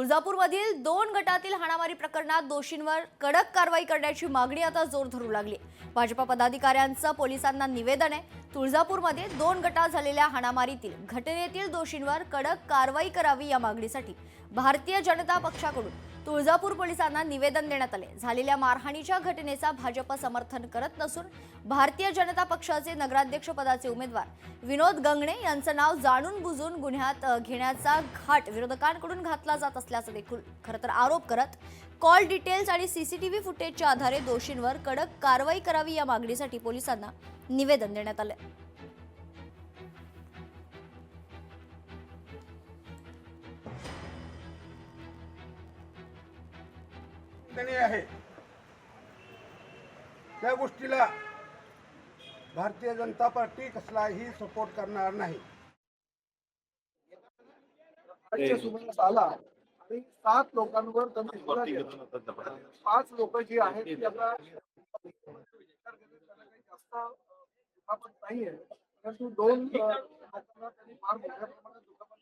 तुळजापूरमधील 2 गटातील हाणामारी प्रकरणात दोषींवर कडक कारवाई करण्याची मागणी आता जोर धरू लागली। भाजपा पदाधिकाऱ्यांचं पोलिसांना निवेदन आहे। तुळजापूरमध्ये 2 गटात झालेल्या हाणामारीतील घटनेतील दोषींवर कडक कारवाई करावी या मागणीसाठी भारतीय जनता पक्षाकडून तुळजापूर पोलिसांना निवेदन देण्यात आले। झालेल्या मारहाणीच्या घटनेचा भाजप समर्थन करत नसून भारतीय जनता पक्षाचे नगराध्यक्ष पदाचे उमेदवार विनोद गंगणे यांचं नाव जाणून बुजून गुन्ह्यात घेण्याचा घाट विरोधकांकडून घातला जात असल्याचं देखील खरं तर आरोप करत कॉल डिटेल्स आणि सीसीटीव्ही फुटेजच्या आधारे दोषींवर कडक कारवाई करावी या मागणीसाठी पोलिसांना निवेदन देण्यात आले। आहे त्या गोष्टीला भारतीय जनता पार्टी कसलाही सपोर्ट करणार नाही। सुमारास आला आणि 7 लोकांवर त्यांनी हल्ला केला। 5 लोक जी आहेत ती आता जास्त दुखापत नाहीये, परंतु 2 लोकांना त्यांनी फार मोठ्या प्रमाणात दुखापत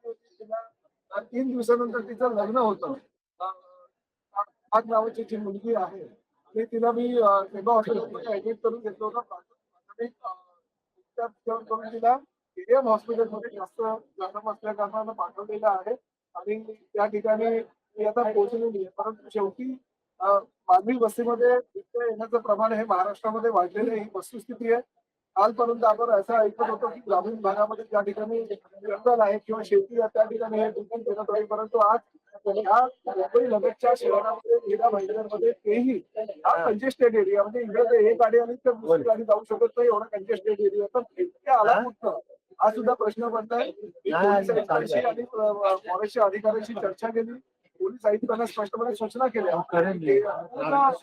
केली। 3 दिवसानंतर तिचं लग्न होतं। आज नावाची जी मुलगी आहे आणि तिला मी सेवा हॉस्पिटलमध्ये ऍडमिट करून घेतलं होतं। प्राथमिक उपचार करून तिला एम हॉस्पिटलमध्ये जास्त जखम असल्या कारणानं पाठवलेलं आहे आणि त्या ठिकाणी ती आता पोहोचलेली आहे। परंतु शेवटी मानवी वस्तीमध्ये बिबट्या येण्याचं प्रमाण हे महाराष्ट्रामध्ये वाढलेलं ही वस्तुस्थिती आहे। कालपर्यंत आपण असं ऐकत होतो की ग्रामीण भागामध्ये ज्या ठिकाणी जंगल आहे किंवा शेती आहे त्या ठिकाणी हे ठिकाण देण्यात होते, परंतु आज या मुंबई लगतच्या शहरामध्ये गेल्या महिन्यांमध्ये तेही हा कंजेस्टेड एरिया म्हणजे इकडे ते एक गाडी आली तर दुसरी गाडी जाऊ शकत नाही, एवढा कंजेस्टेड एरिया तर बिबट्या आला कुठं हा सुद्धा प्रश्न पडलाय। पोलीस आयुक्तांशी आणि फॉरेस्टच्या अधिकाऱ्यांशी चर्चा केली। पोलीस आयुक्तांना स्पष्टपणे सूचना केल्या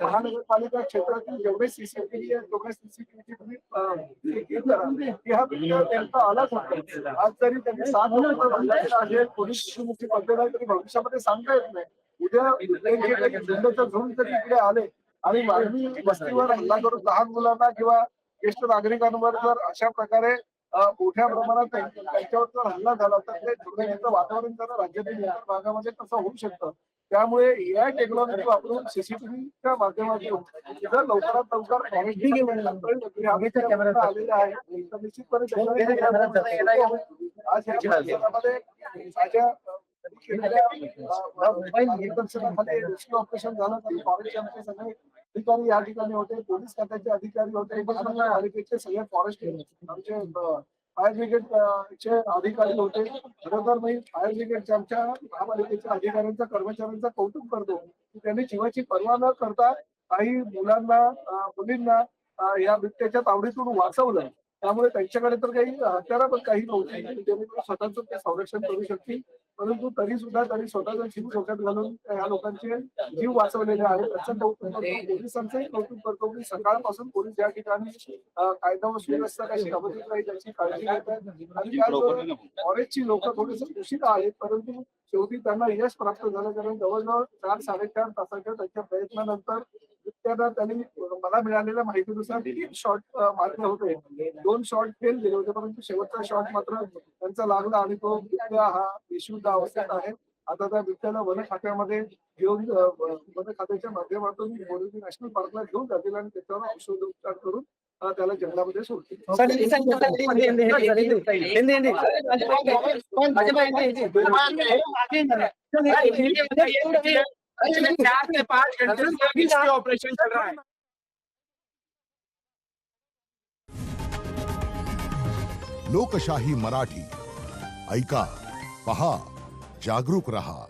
महानगरपालिका क्षेत्रातील जेवढे सीसीटीव्ही आहेत तेवढे सीसीटीव्हीची तुम्ही हा बिबट्या आला कुठं। आज जरी त्यांनी 7 लोकांना पोलीस पद्धत आहे तरी भविष्यामध्ये सांगता येत नाही। उद्या झुंडच्या झुंड तरी इकडे आले आणि मानवी वस्तीवर हल्ला करून लहान मुलांना किंवा ज्येष्ठ नागरिकांवर जर अशा प्रकारे मोठ्या प्रमाणात त्यांच्यावर जर हल्ला झाला तर ते दुर्घटनेचं वातावरण जर राज्यातील इतर भागामध्ये कसं होऊ शकतं। त्यामुळे या टेक्नॉलॉजी वापरून सीसीटीव्हीच्या माध्यमातून जर लवकरात लवकर आलेले आहे तर निश्चितपणे आज माझ्या ऑपरेशन झालं तर फॉरेस्टचे सगळे अधिकारी या ठिकाणी होते, पोलीस खात्याचे अधिकारी होते, महानगरपालिकेचे सगळे फॉरेस्ट आमचे फायर ब्रिगेडचे अधिकारी होते। खरोखर मी फायर ब्रिगेडच्या आमच्या महापालिकेच्या अधिकाऱ्यांचा कर्मचाऱ्यांचा कौतुक करतो की त्यांनी जीवाची पर्वा न करता काही मुलांना मुलींना या बिबट्याच्या तावडीतून वाचवलं। त्यामुळे त्यांच्याकडे तर काही हत्यारं पण काही नव्हती जेणेकरून स्वतःच ते संरक्षण करू शकतील, परंतु तरी सुद्धा त्यांनी स्वतःचा जीव धोक्यात घालून या लोकांचे जीव वाचवलेले आहेत। त्याचं कौतुक करतो, पोलिसांचंही कौतुक करतो की सकाळपासून पोलीस या ठिकाणी कायदा व सुव्यवस्था कशी अबाधित राहील याची काळजी घेत आहेत आणि त्याचबरोबर फॉरेस्टची लोक थोडेसे उशीर आहेत, परंतु शेवटी त्यांना यश प्राप्त झालं कारण जवळजवळ 4-4.5 तासाच्या त्यांच्या प्रयत्नानंतर बिबट्याला त्यांनी मला मिळालेल्या माहितीनुसार 3 शॉट मारले होते। 2 शॉट फेल गेले होते, परंतु शेवटचा शॉट मात्र त्यांचा लागला आणि तो बिबट्या हा बेशुद्ध अवस्थेत आहे। आता त्या बिबट्याला वन खात्यामध्ये घेऊन वन खात्याच्या माध्यमातून बोरिवली नॅशनल पार्कला घेऊन जातील आणि त्याच्यावर औषधोपचार करून त्याला जंगलामध्ये सोडतील। ऑपरेशन चल रहा है। लोकशाही मराठी ऐका, पहा, जागरूक रहा।